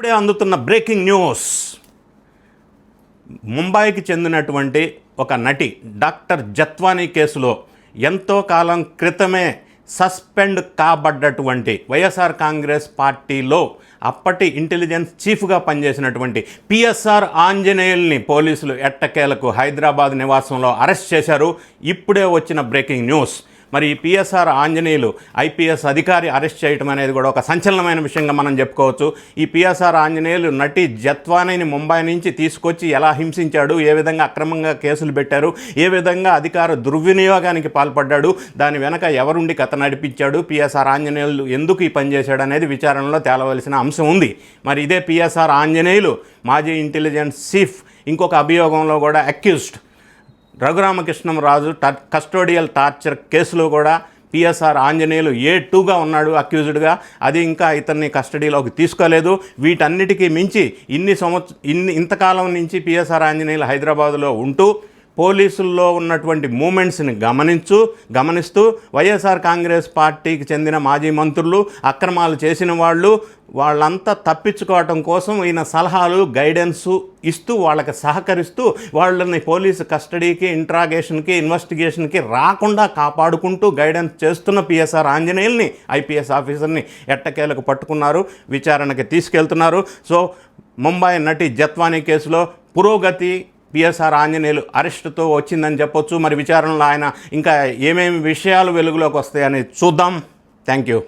ఇప్పుడే అందుతున్న breaking news. ముంబైకి చెందినటువంటి ఒక నటి డాక్టర్ జత్వానీ కేసులో ఎంతో కాలం క్రితమే సస్పెండ్ కాబడ్డటువంటి వైఎస్ఆర్ కాంగ్రెస్ పార్టీలో అప్పటి ఇంటెలిజెన్స్ చీఫ్గా పనిచేసినటువంటి పిఎస్ఆర్ ఆంజనేయుల్ని పోలీసులు ఎట్టకేలకు హైదరాబాద్ నివాసంలో అరెస్ట్ చేశారు. ఇప్పుడే వచ్చిన బ్రేకింగ్ న్యూస్. మరి ఈ పిఎస్ఆర్ ఆంజనేయులు ఐపీఎస్ అధికారి అరెస్ట్ చేయటం అనేది కూడా ఒక సంచలనమైన విషయంగా మనం చెప్పుకోవచ్చు. ఈ పిఎస్ఆర్ ఆంజనేయులు నటి జత్వానీని ముంబై నుంచి తీసుకొచ్చి ఎలా హింసించాడు, ఏ విధంగా అక్రమంగా కేసులు పెట్టారు, ఏ విధంగా అధికార దుర్వినియోగానికి పాల్పడ్డాడు, దాని వెనక ఎవరుండి కథ నడిపించాడు, పిఎస్ఆర్ ఆంజనేయులు ఎందుకు ఈ పని చేశాడు అనేది విచారణలో తేలవలసిన అంశం ఉంది. మరి ఇదే పిఎస్ఆర్ ఆంజనేయులు మాజీ ఇంటెలిజెన్స్ చీఫ్ ఇంకొక అభియోగంలో కూడా అక్యూజ్డ్ రఘురామకృష్ణంరాజు కస్టోడియల్ టార్చర్ కేసులో కూడా పిఎస్ఆర్ ఆంజనేయులు A2గా ఉన్నాడు అక్యూజ్డ్గా. అది ఇంకా ఇతన్ని కస్టడీలోకి తీసుకోలేదు. వీటన్నిటికీ మించి ఇంతకాలం నుంచి పిఎస్ఆర్ ఆంజనేయులు హైదరాబాదులో ఉంటూ పోలీసుల్లో ఉన్నటువంటి మూమెంట్స్ని గమనిస్తూ వైఎస్ఆర్ కాంగ్రెస్ పార్టీకి చెందిన మాజీ మంత్రులు, అక్రమాలు చేసిన వాళ్ళంతా తప్పించుకోవటం కోసం ఈయన సలహాలు, గైడెన్సు ఇస్తూ వాళ్ళకి సహకరిస్తూ వాళ్ళని పోలీసు కస్టడీకి, ఇంట్రాగేషన్కి, ఇన్వెస్టిగేషన్కి రాకుండా కాపాడుకుంటూ గైడెన్స్ చేస్తున్న పిఎస్ఆర్ ఆంజనేయుల్ని ఐపీఎస్ ఆఫీసర్ని ఎట్టకేలకు పట్టుకున్నారు, విచారణకి తీసుకెళ్తున్నారు. సో ముంబై నటి జత్వానీ కేసులో పురోగతి పిఎస్ఆర్ ఆంజనేయులు అరెస్టుతో వచ్చిందని చెప్పొచ్చు. మరి విచారణలో ఆయన ఇంకా ఏమేమి విషయాలు వెలుగులోకి వస్తాయని చూద్దాం. Thank you.